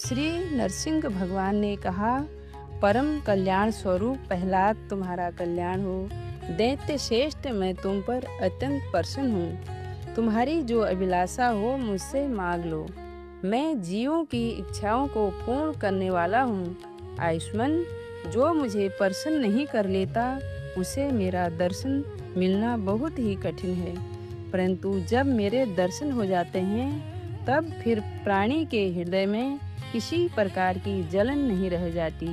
श्री नरसिंह भगवान ने कहा, परम कल्याण स्वरूप प्रहलाद तुम्हारा कल्याण हो। दैत्य श्रेष्ठ मैं तुम पर अत्यंत प्रसन्न हूँ। तुम्हारी जो अभिलाषा हो मुझसे मांग लो। मैं जीवों की इच्छाओं को पूर्ण करने वाला हूँ। आयुष्मान, जो मुझे प्रसन्न नहीं कर लेता उसे मेरा दर्शन मिलना बहुत ही कठिन है, परंतु जब मेरे दर्शन हो जाते हैं तब फिर प्राणी के हृदय में किसी प्रकार की जलन नहीं रह जाती।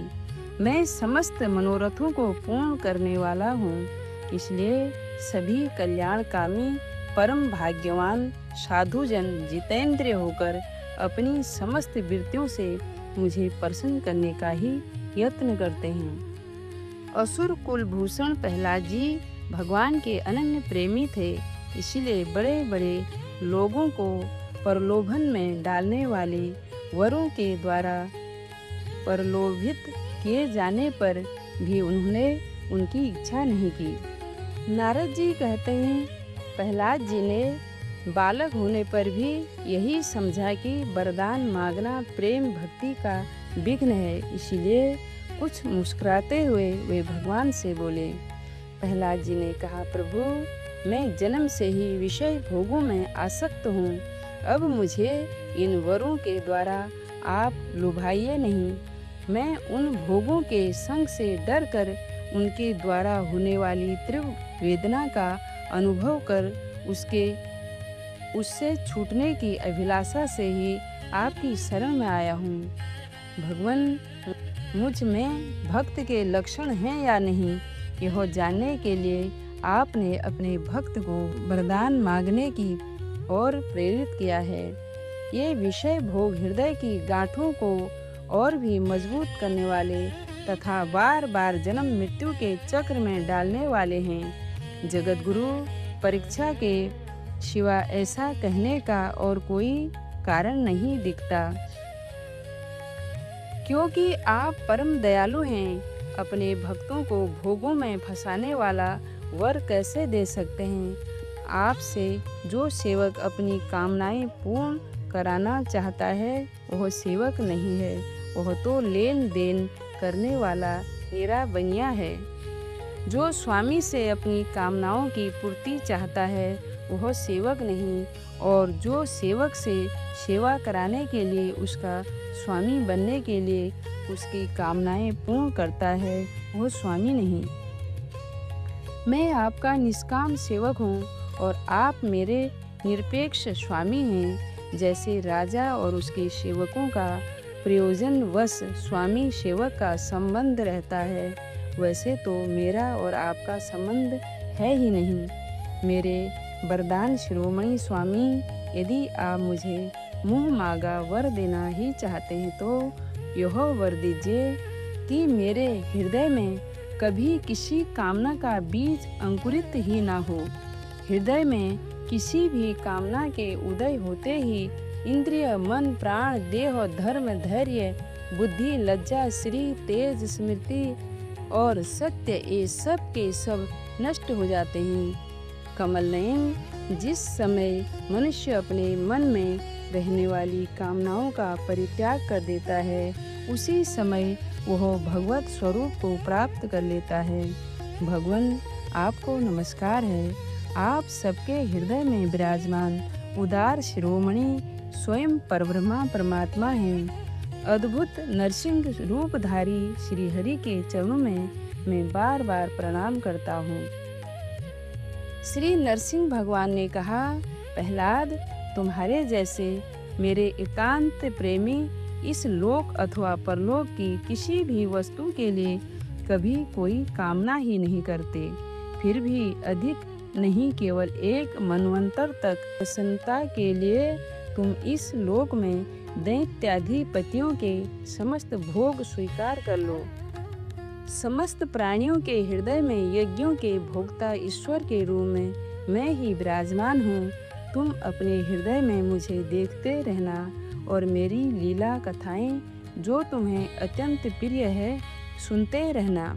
मैं समस्त मनोरथों को पूर्ण करने वाला हूँ, इसलिए सभी कल्याणकामी परम भाग्यवान साधुजन जितेंद्रिय होकर अपनी समस्त वृत्तियों से मुझे प्रसन्न करने का ही यत्न करते हैं। असुर कुलभूषण प्रहलाद जी भगवान के अनन्य प्रेमी थे, इसीलिए बड़े बड़े लोगों को प्रलोभन में डालने वाले वरों के द्वारा प्रलोभित किए जाने पर भी उन्होंने उनकी इच्छा नहीं की। नारद जी कहते हैं, प्रहलाद जी ने बालक होने पर भी यही समझा कि वरदान मांगना प्रेम भक्ति का विघ्न है, इसीलिए कुछ मुस्कुराते हुए वे भगवान से बोले। प्रहलाद जी ने कहा, प्रभु मैं जन्म से ही विषय भोगों में आसक्त हूँ। अब मुझे इन वरों के द्वारा आप लुभाइए नहीं। मैं उन भोगों के संग से डर कर उनके द्वारा होने वाली तीव्र वेदना का अनुभव कर उससे छूटने की अभिलाषा से ही आपकी शरण में आया हूँ। भगवान, मुझ में भक्त के लक्षण हैं या नहीं, यह जानने के लिए आपने अपने भक्त को वरदान मांगने की ओर प्रेरित किया है। ये विषय भोग हृदय की गांठों को और भी मजबूत करने वाले तथा बार बार जन्म मृत्यु के चक्र में डालने वाले हैं। जगत गुरु परीक्षा के सिवा ऐसा कहने का और कोई कारण नहीं दिखता, क्योंकि आप परम दयालु हैं। अपने भक्तों को भोगों में फंसाने वाला वर कैसे दे सकते हैं? आपसे जो सेवक अपनी कामनाएं पूर्ण कराना चाहता है वह सेवक नहीं है, वह तो लेन देन करने वाला हीरा बनिया है। जो स्वामी से अपनी कामनाओं की पूर्ति चाहता है वह सेवक नहीं, और जो सेवक से सेवा कराने के लिए उसका स्वामी बनने के लिए उसकी कामनाएं पूर्ण करता है वह स्वामी नहीं। मैं आपका निष्काम सेवक हूँ और आप मेरे निरपेक्ष स्वामी हैं। जैसे राजा और उसके सेवकों का प्रयोजनवश स्वामी सेवक का संबंध रहता है, वैसे तो मेरा और आपका संबंध है ही नहीं। मेरे वरदान शिरोमणि स्वामी, यदि आप मुझे मुँह मांगा वर देना ही चाहते हैं तो यह वर दीजिए कि मेरे हृदय में कभी किसी कामना का बीज अंकुरित ही ना हो। हृदय में किसी भी कामना के उदय होते ही इंद्रिय, मन, प्राण, देह, धर्म, धैर्य, बुद्धि, लज्जा, श्री, तेज, स्मृति और सत्य ये सब के सब नष्ट हो जाते हैं। कमल नयन, जिस समय मनुष्य अपने मन में रहने वाली कामनाओं का परित्याग कर देता है, उसी समय वह भगवत स्वरूप को प्राप्त कर लेता है। भगवान, आपको नमस्कार है। आप सबके हृदय में विराजमान उदार शिरोमणि स्वयं परब्रह्मा परमात्मा हैं। अद्भुत नरसिंह रूपधारी श्री हरि के चरणों में मैं बार बार प्रणाम करता हूँ। श्री नरसिंह भगवान ने कहा, प्रहलाद, तुम्हारे जैसे मेरे एकांत प्रेमी इस लोक अथवा परलोक की किसी भी वस्तु के लिए कभी कोई कामना ही नहीं करते, फिर भी अधिक नहीं केवल एक मनवंतर तक प्रसन्नता के लिए तुम इस लोक में दैत्याधिपतियों के समस्त भोग स्वीकार कर लो। समस्त प्राणियों के हृदय में यज्ञों के भोक्ता ईश्वर के रूप में मैं ही विराजमान हूँ। तुम अपने हृदय में मुझे देखते रहना और मेरी लीला कथाएं जो तुम्हें अत्यंत प्रिय है सुनते रहना।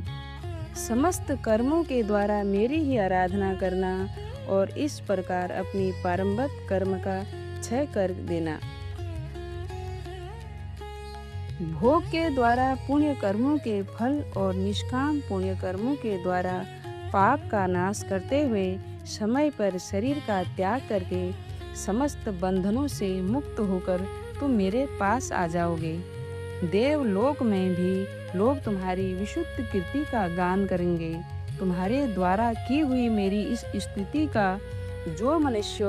समस्त कर्मों के द्वारा मेरी ही आराधना करना और इस प्रकार अपनी प्रारंभिक कर्म का क्षय कर देना। भोग के द्वारा पुण्य कर्मों के फल और निष्काम पुण्य कर्मों के द्वारा पाप का नाश करते हुए समय पर शरीर का त्याग करके समस्त बंधनों से मुक्त होकर तुम मेरे पास आ जाओगे। देवलोक में भी लोग तुम्हारी विशुद्ध कीर्ति का गान करेंगे। तुम्हारे द्वारा की हुई मेरी इस स्तुति का जो मनुष्य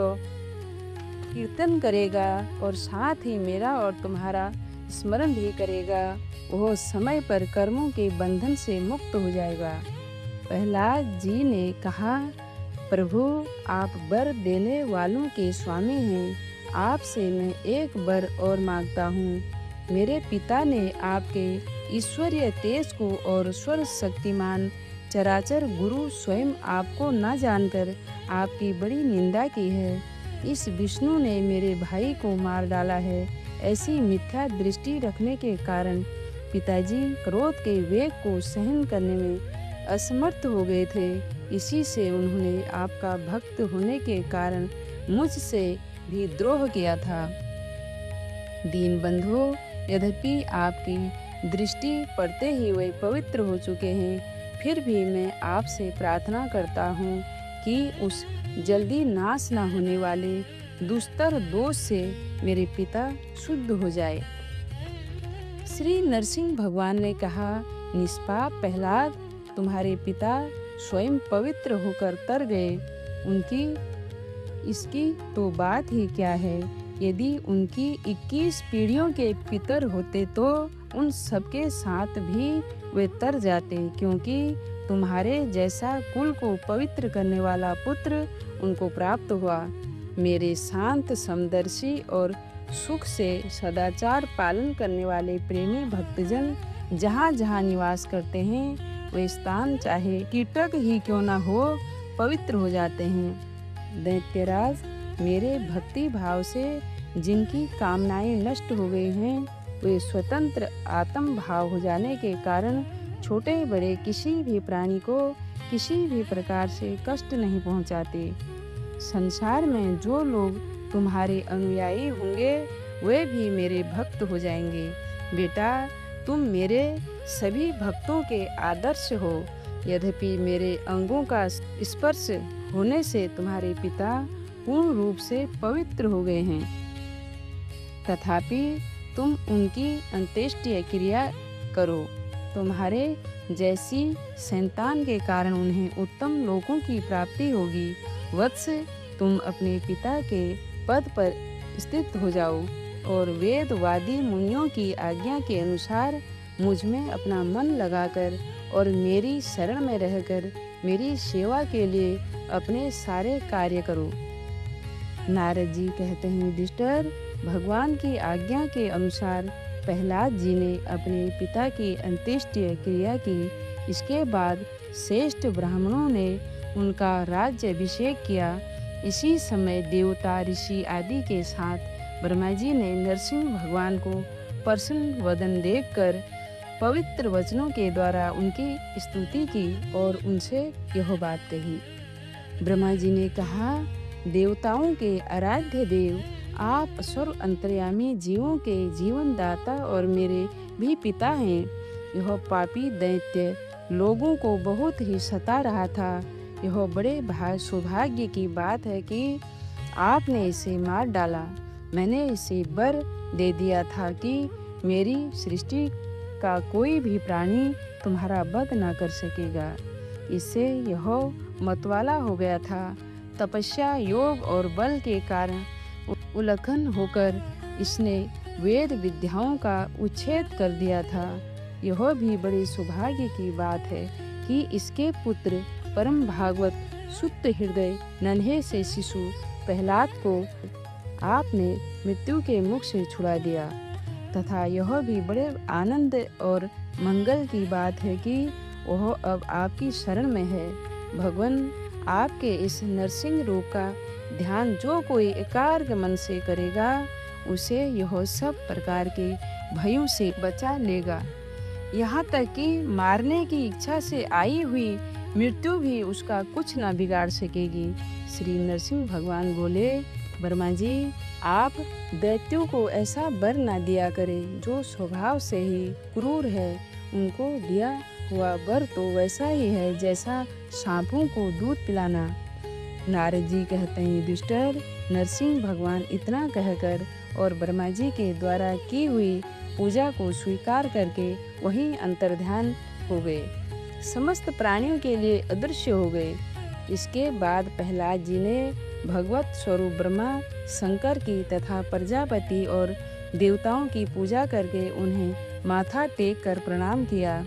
कीर्तन करेगा और साथ ही मेरा और तुम्हारा स्मरण भी करेगा, वह समय पर कर्मों के बंधन से मुक्त हो जाएगा। प्रहलाद जी ने कहा, प्रभु आप वर देने वालों के स्वामी हैं, आपसे मैं एक वर और मांगता हूँ। मेरे पिता ने आपके ईश्वरीय तेज को और स्वर शक्तिमान चराचर गुरु स्वयं आपको न जानकर आपकी बड़ी निंदा की है। इस विष्णु ने मेरे भाई को मार डाला है। ऐसी मिथ्या दृष्टि रखने के कारण पिताजी क्रोध के वेग को सहन करने में असमर्थ हो गए थे। इसी से उन्होंने आपका भक्त होने के कारण मुझसे भी द्रोह किया था। दीन बंधु, यद्यपि आपकी दृष्टि पड़ते ही वे पवित्र हो चुके हैं, फिर भी मैं आपसे प्रार्थना करता हूँ कि उस जल्दी नाश न होने वाले दुस्तर दोष से मेरे पिता शुद्ध हो जाए। श्री नरसिंह भगवान ने कहा, निष्पाप प्रहलाद, तुम्हारे पिता स्वयं पवित्र होकर तर गए। उनकी इसकी तो बात ही क्या है। यदि उनकी 21 पीढ़ियों के पितर होते तो उन सबके साथ भी वे तर जाते, क्योंकि तुम्हारे जैसा कुल को पवित्र करने वाला पुत्र उनको प्राप्त हुआ। मेरे शांत समदर्शी और सुख से सदाचार पालन करने वाले प्रेमी भक्तजन जहाँ जहाँ निवास करते हैं, वे स्थान चाहे कीटक ही क्यों न हो, पवित्र हो जाते हैं। दैत्यराज, मेरे भक्ति भाव से जिनकी कामनाएं नष्ट हो गई हैं, वे स्वतंत्र आत्म भाव हो जाने के कारण छोटे बड़े किसी भी प्राणी को किसी भी प्रकार से कष्ट नहीं पहुंचाते। संसार में जो लोग तुम्हारे अनुयायी होंगे, वे भी मेरे भक्त हो जाएंगे। बेटा, तुम मेरे सभी भक्तों के आदर्श हो। यद्यपि मेरे अंगों का स्पर्श होने से तुम्हारे पिता पूर्ण रूप से पवित्र हो गए हैं, तथापि तुम उनकी अंत्येष्टि क्रिया करो। तुम्हारे जैसी संतान के कारण उन्हें उत्तम लोकों की प्राप्ति होगी। वत्स, तुम अपने पिता के पद पर स्थित हो जाओ और वेदवादी मुनियों की आज्ञा के अनुसार मुझ में अपना मन लगाकर और मेरी शरण में रहकर मेरी सेवा के लिए अपने सारे कार्य करो। नारद जी कहते हैं, युधिष्ठिर, भगवान की आज्ञा के अनुसार प्रहलाद जी ने अपने पिता की अंत्येष्टि क्रिया की। इसके बाद श्रेष्ठ ब्राह्मणों ने उनका राज्य अभिषेक किया। इसी समय देवता, ऋषि आदि के साथ ब्रह्मा जी ने नरसिंह भगवान को प्रसन्न वदन देखकर पवित्र वचनों के द्वारा उनकी स्तुति की और उनसे यह बात कही। ब्रह्मा जी ने कहा, देवताओं के आराध्य देव, आप सर्व अंतर्यामी जीवों के जीवन दाता और मेरे भी पिता हैं। यह पापी दैत्य लोगों को बहुत ही सता रहा था। यह बड़े सौभाग्य की बात है कि आपने इसे मार डाला। मैंने इसे वर दे दिया था कि मेरी सृष्टि का कोई भी प्राणी तुम्हारा वध न कर सकेगा। इससे यह मतवाला हो गया था। तपस्या, योग और बल के कारण उल्लंघन होकर इसने वेद विद्याओं का उच्छेद कर दिया था। यह भी बड़े सौभाग्य की बात है कि इसके पुत्र परम भागवत शुद्ध हृदय नन्हे से शिशु प्रहलाद को आपने मृत्यु के मुख से छुड़ा दिया। तथा यह भी बड़े आनंद और मंगल की बात है कि वह अब आपकी शरण में है। भगवान, आपके इस नरसिंह रूप का ध्यान जो कोई एकाग्र मन से करेगा, उसे यह सब प्रकार के भयों से बचा लेगा। यहाँ तक कि मारने की इच्छा से आई हुई मृत्यु भी उसका कुछ न बिगाड़ सकेगी। श्री नरसिंह भगवान बोले, ब्रह्मा जी, आप दैत्यों को ऐसा वर ना दिया करें जो स्वभाव से ही क्रूर है। उनको दिया हुआ वर तो वैसा ही है जैसा सांपों को दूध पिलाना। नारद जी कहते हैं, युधिष्ठिर, नरसिंह भगवान इतना कहकर और ब्रह्मा जी के द्वारा की हुई पूजा को स्वीकार करके वहीं अंतर्ध्यान हो गए, समस्त प्राणियों के लिए अदृश्य हो गए। इसके बाद प्रहलाद जी ने भगवत स्वरूप ब्रह्मा, शंकर की तथा प्रजापति और देवताओं की पूजा करके उन्हें माथा टेक कर प्रणाम किया।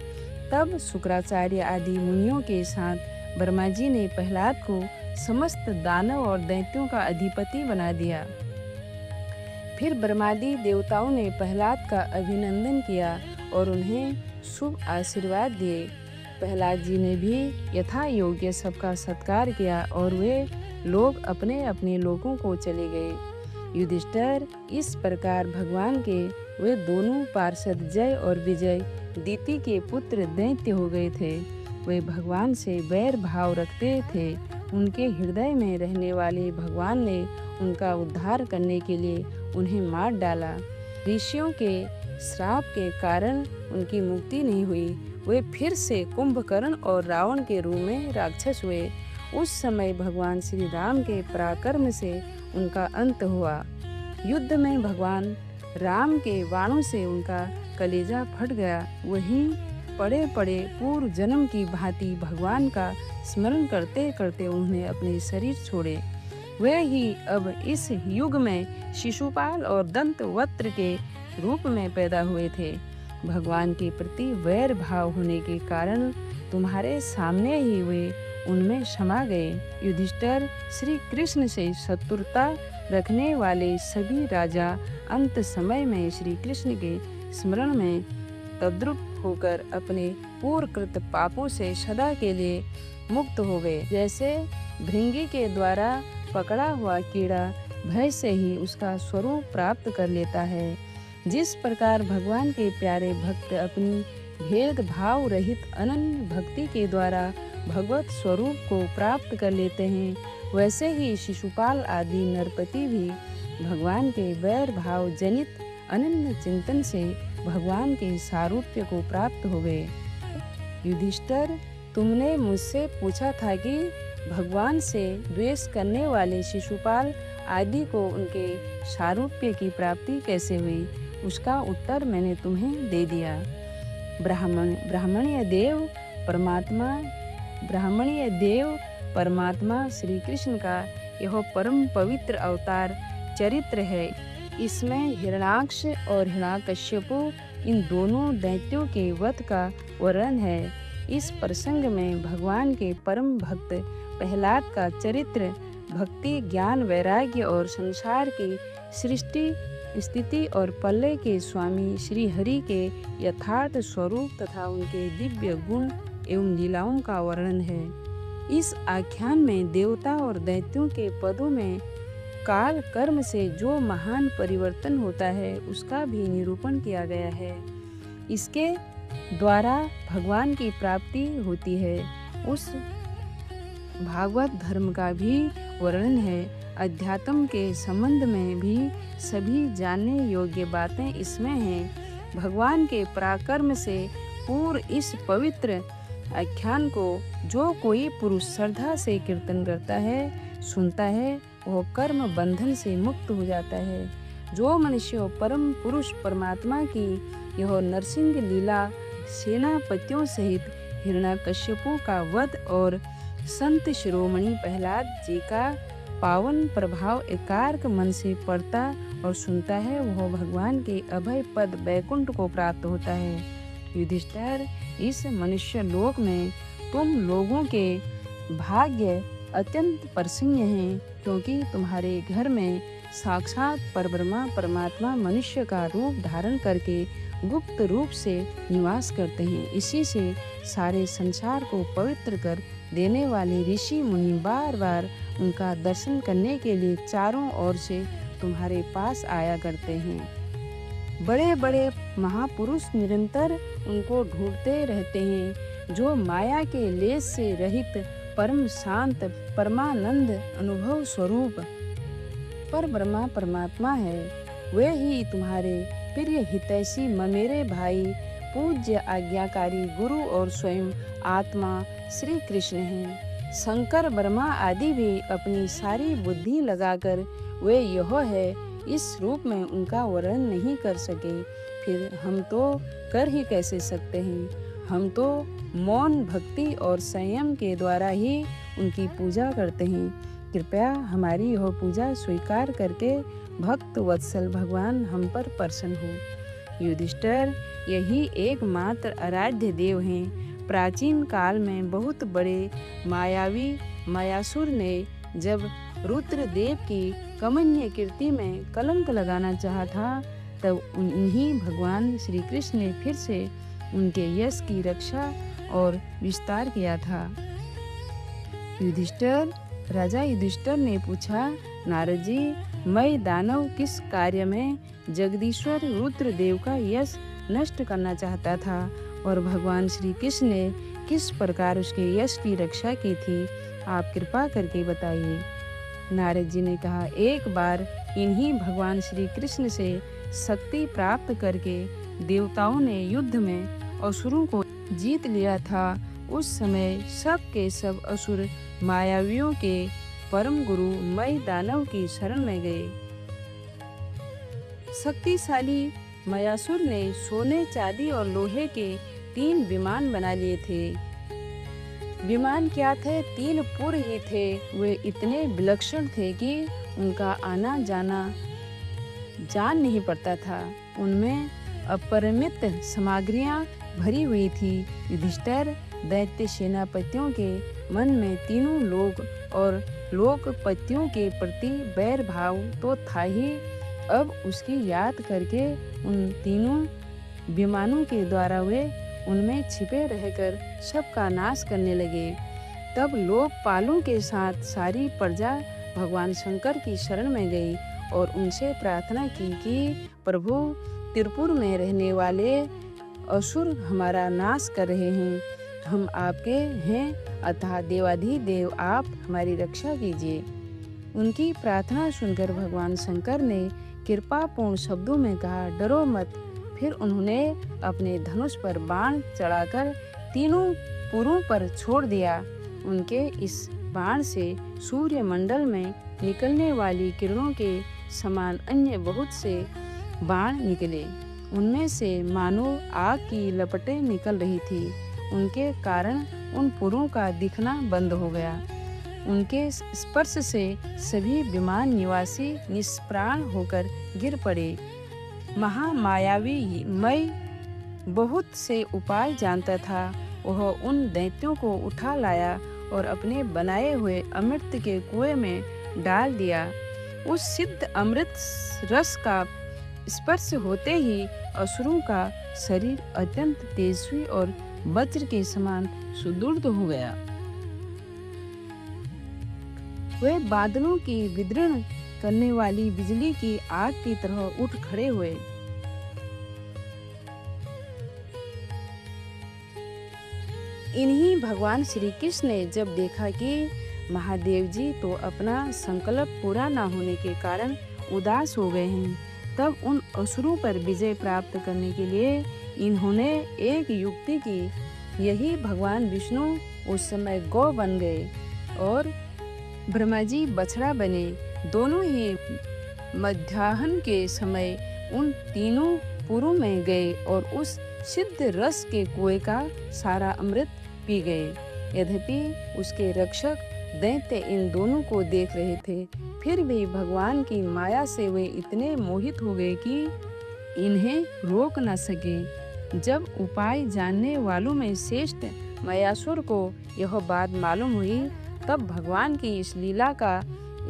तब शुक्राचार्य आदि मुनियों के साथ ब्रह्मा जी ने प्रहलाद को समस्त दानव और दैत्यों का अधिपति बना दिया। फिर ब्रह्मादि देवताओं ने प्रहलाद का अभिनंदन किया और उन्हें शुभ आशीर्वाद दिए। प्रहलाद जी ने भी यथा योग्य सबका सत्कार किया और वे लोग अपने अपने लोगों को चले गए। युधिष्ठिर, इस प्रकार भगवान के वे दोनों पार्षद जय और विजय दीति के पुत्र दैत्य हो गए थे। वे भगवान से वैर भाव रखते थे। उनके हृदय में रहने वाले भगवान ने उनका उद्धार करने के लिए उन्हें मार डाला। ऋषियों के श्राप के कारण उनकी मुक्ति नहीं हुई। वे फिर से कुंभकर्ण और रावण के रूप में राक्षस हुए। उस समय भगवान श्री राम के पराक्रम से उनका अंत हुआ। युद्ध में भगवान राम के बाणों से उनका कलेजा फट गया। वहीं पड़े पड़े पूर्व जन्म की भांति भगवान का स्मरण करते करते उन्होंने अपने शरीर छोड़े। वे ही अब इस युग में शिशुपाल और दंतवक्त्र के रूप में पैदा हुए थे। भगवान के प्रति वैर भाव होने के कारण तुम्हारे सामने ही वे उनमें समा गए। युधिष्ठिर, श्री कृष्ण से शत्रुता रखने वाले सभी राजा अंत समय में श्री कृष्ण के स्मरण में तद्रुप होकर अपने पूर्वकृत पापों से सदा के लिए मुक्त हो गए। जैसे भृंगी के द्वारा पकड़ा हुआ कीड़ा भय से ही उसका स्वरूप प्राप्त कर लेता है, जिस प्रकार भगवान के प्यारे भक्त अपनी भेदभाव रहित अनन्य भक्ति के द्वारा भगवत स्वरूप को प्राप्त कर लेते हैं, वैसे ही शिशुपाल आदि नरपति भी भगवान के वैर भाव जनित अनन्य चिंतन से भगवान के सारूप्य को प्राप्त हो गए। युधिष्ठिर, तुमने मुझसे पूछा था कि भगवान से द्वेष करने वाले शिशुपाल आदि को उनके सारूप्य की प्राप्ति कैसे हुई, उसका उत्तर मैंने तुम्हें दे दिया। ब्राह्मणीय देव परमात्मा श्री कृष्ण का यह परम पवित्र अवतार चरित्र है। इसमें हिरण्याक्ष और हिरण्यकश्यपु इन दोनों दैत्यों के वध का वर्णन है। इस प्रसंग में भगवान के परम भक्त प्रहलाद का चरित्र भक्ति, ज्ञान, वैराग्य और संसार की सृष्टि, स्थिति और प्रलय के स्वामी श्री हरि के यथार्थ स्वरूप तथा उनके दिव्य गुण एवं लीलाओं का वर्णन है। इस आख्यान में देवता और दैत्यों के पदों में काल कर्म से जो महान परिवर्तन होता है उसका भी निरूपण किया गया है। इसके द्वारा भगवान की प्राप्ति होती है। उस भागवत धर्म का भी वर्णन है। अध्यात्म के संबंध में भी सभी जानने योग्य बातें इसमें हैं। भगवान के पराक्रम से पूर्व इस पवित्र आख्यान को जो कोई पुरुष श्रद्धा से कीर्तन करता है, सुनता है, वह कर्म बंधन से मुक्त हो जाता है। जो मनुष्य परम पुरुष परमात्मा की यह नरसिंह लीला सेनापतियों सहित हिरण्यकश्यपु का वध और संत शिरोमणि प्रहलाद जी का पावन प्रभाव एकाग्र मन से पढ़ता और सुनता है, वह भगवान के अभय पद वैकुंठ को प्राप्त होता है। युधिष्ठिर, इस मनुष्य लोक में तुम लोगों के भाग्य अत्यंत प्रसन्न हैं, क्योंकि तुम्हारे घर में साक्षात परब्रह्मा परमात्मा मनुष्य का रूप धारण करके गुप्त रूप से निवास करते हैं। इसी से सारे संसार को पवित्र कर देने वाले ऋषि मुनि बार बार उनका दर्शन करने के लिए चारों ओर से तुम्हारे पास आया करते हैं। बड़े बड़े महापुरुष निरंतर उनको ढूंढते रहते हैं, जो माया के लेस से रहित परम शांत परमानंद अनुभव स्वरूप पर ब्रह्मा परमात्मा है, वे ही तुम्हारे प्रिय हितैषी ममेरे भाई पूज्य आज्ञाकारी गुरु और स्वयं आत्मा श्री कृष्ण हैं। शंकर ब्रह्मा आदि भी अपनी सारी बुद्धि लगाकर वे यह है इस रूप में उनका वर्णन नहीं कर सके, फिर हम तो कर ही कैसे सकते हैं। हम तो मौन भक्ति और संयम के द्वारा ही उनकी पूजा करते हैं। कृपया हमारी यह पूजा स्वीकार करके भक्त वत्सल भगवान हम पर प्रसन्न हो। युधिष्ठिर, यही एकमात्र आराध्य देव हैं। प्राचीन काल में बहुत बड़े मायावी मायासुर ने जब रुद्रदेव की कमनीय कीर्ति में कलंक लगाना चाहा था, तब उन्हीं भगवान श्री कृष्ण ने फिर से उनके यश की रक्षा और विस्तार किया था। युधिष्ठिर, राजा युधिष्ठिर ने पूछा, नारद जी, मैं दानव किस कार्य में जगदीश्वर रुद्रदेव का यश नष्ट करना चाहता था और भगवान श्री कृष्ण ने किस प्रकार उसके यश की रक्षा की थी, आप कृपा करके बताइए। नारद जी ने कहा, एक बार इन्हीं भगवान श्री कृष्ण से शक्ति प्राप्त करके देवताओं ने युद्ध में असुरों को जीत लिया था। उस समय सब के सब असुर मायावियों के परम गुरु मय दानव की शरण में गए। शक्तिशाली मयासुर ने सोने चांदी और लोहे के 3 विमान बना लिए थे। विमान क्या थे? 3 पुर ही थे। वे इतने विलक्षण थे कि उनका आना जाना जान नहीं पड़ता था। उनमें अपरिमित सामग्रियां भरी हुई थी। युधिष्ठिर, दैत्य सेनापतियों के मन में तीनों लोक और लोकपतियों के प्रति बैर भाव तो था ही, अब उसकी याद करके उन तीनों विमानों के द्वारा वे उनमें छिपे रहकर सबका नाश करने लगे। तब लोकपालों के साथ सारी प्रजा भगवान शंकर की शरण में गई और उनसे प्रार्थना की कि प्रभु, त्रिपुर में रहने वाले असुर हमारा नाश कर रहे हैं। हम आपके हैं, अतः देवाधिदेव आप हमारी रक्षा कीजिए। उनकी प्रार्थना सुनकर भगवान शंकर ने कृपापूर्ण शब्दों में कहा, डरो मत। फिर उन्होंने अपने धनुष पर बाण चढ़ाकर तीनों पुरों पर छोड़ दिया। उनके इस बाण से सूर्यमंडल में निकलने वाली किरणों के समान अन्य बहुत से बाण निकले। उनमें से मानो आग की लपटें निकल रही थी। उनके कारण उन पुरों का दिखना बंद हो गया। उनके स्पर्श से सभी विमान निवासी निष्प्राण होकर गिर पड़े। महामायावी मैं बहुत से उपाय जानता था। वह उन दैत्यों को उठा लाया और अपने बनाए हुए अमृत के कुएं में डाल दिया। उस सिद्ध अमृत रस का स्पर्श होते ही असुरों का शरीर अत्यंत तेजस्वी और वज्र के समान सुदृढ़ हो गया। वे बादलों की विदीर्ण करने वाली बिजली की आग की तरह उठ खड़े हुए। इन्हीं भगवान श्री कृष्ण ने जब देखा कि महादेव जी तो अपना संकल्प पूरा न होने के कारण उदास हो गए हैं, तब उन असुरों पर विजय प्राप्त करने के लिए इन्होंने एक युक्ति की। यही भगवान विष्णु उस समय गौ बन गए और ब्रह्मा जी बछड़ा बने। दोनों ही मध्याह्न के समय उन तीनों पुरों में गए और उस सिद्ध रस के कुएं का सारा अमृत पी गए। यद्यपि उसके रक्षक दैत्य इन दोनों को देख रहे थे, फिर भी भगवान की माया से वे इतने मोहित हो गए कि इन्हें रोक न सके। जब उपाय जानने वालों में श्रेष्ठ मयासुर को यह बात मालूम हुई, तब भगवान की इस लीला का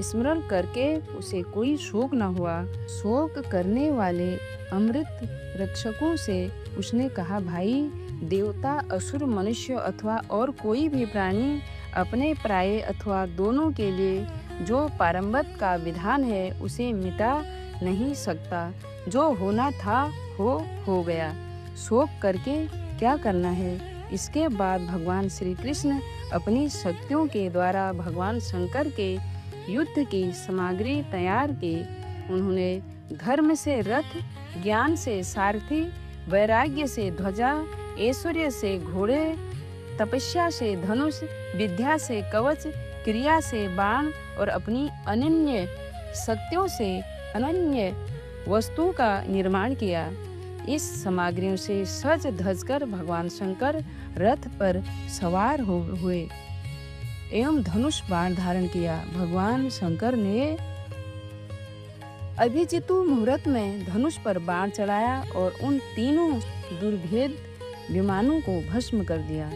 स्मरण करके उसे कोई शोक न हुआ। शोक करने वाले अमृत रक्षकों से उसने कहा, भाई, देवता, असुर, मनुष्य अथवा और कोई भी प्राणी अपने प्राय अथवा दोनों के लिए जो पारंबत का विधान है उसे मिटा नहीं सकता। जो होना था हो गया। शोक करके क्या करना है। इसके बाद भगवान श्री कृष्ण अपनी शक्तियों के द्वारा भगवान शंकर के युद्ध की सामग्री तैयार की। उन्होंने धर्म से रथ, ज्ञान से सारथी, वैराग्य से ध्वजा, ऐश्वर्य से घोड़े, तपस्या से धनुष, विद्या से कवच, क्रिया से बाण और अपनी अनन्य शक्तियों से अनन्य वस्तुओं का निर्माण किया। इस सामग्रियों से सज धज कर भगवान शंकर रथ पर सवार हुए एवं धनुष बाण धारण किया। भगवान शंकर ने अभिजितु मुहूर्त में धनुष पर बाण चढ़ाया और उन तीनों दुर्भेद विमानों को भस्म कर दिया।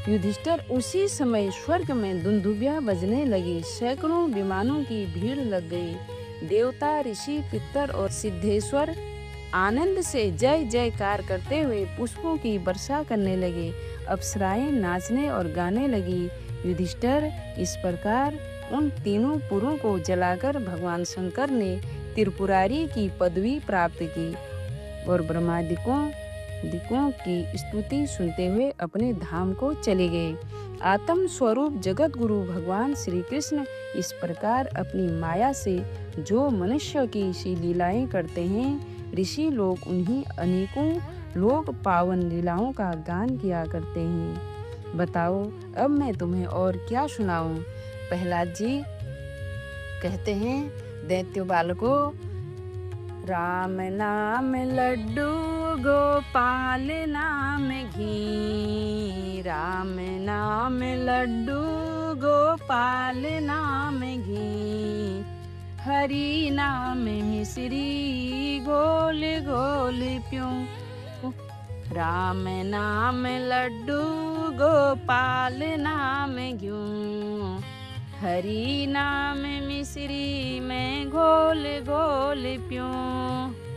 युधिष्ठिर उसी समय स्वर्ग में दुंदुभियां बजने लगी, सैकड़ों विमानों की भीड़ लग गई। देवता, ऋषि, पितर और सिद्धेश्वर आनंद से जय जयकार करते हुए पुष्पों की वर्षा करने लगे। अप्सराएं नाचने और गाने लगी। युधिष्ठिर इस प्रकार उन तीनों पुरों को जलाकर भगवान शंकर ने त्रिपुरारी की पदवी प्राप्त की और ब्रह्मादिकों की स्तुति सुनते हुए अपने धाम को चले गए। आत्म स्वरूप जगत गुरु भगवान श्री कृष्ण इस प्रकार अपनी माया से जो मनुष्य की सी लीलाएं करते हैं, ऋषि लोग उन्हीं अनेकों लोक पावन लीलाओं का गान किया करते हैं। बताओ अब मैं तुम्हें और क्या सुनाऊं। प्रहलाद जी कहते हैं, दैत्य बालको, राम नाम लड्डू गोपाल नाम घी, राम नाम लड्डू गोपाल नाम घी, हरि नाम मिश्री गोल गोल प्यों। राम नाम लड्डू गोपाल नाम घ्यूं, हरि नाम मिश्री में घोल घोल प्यों।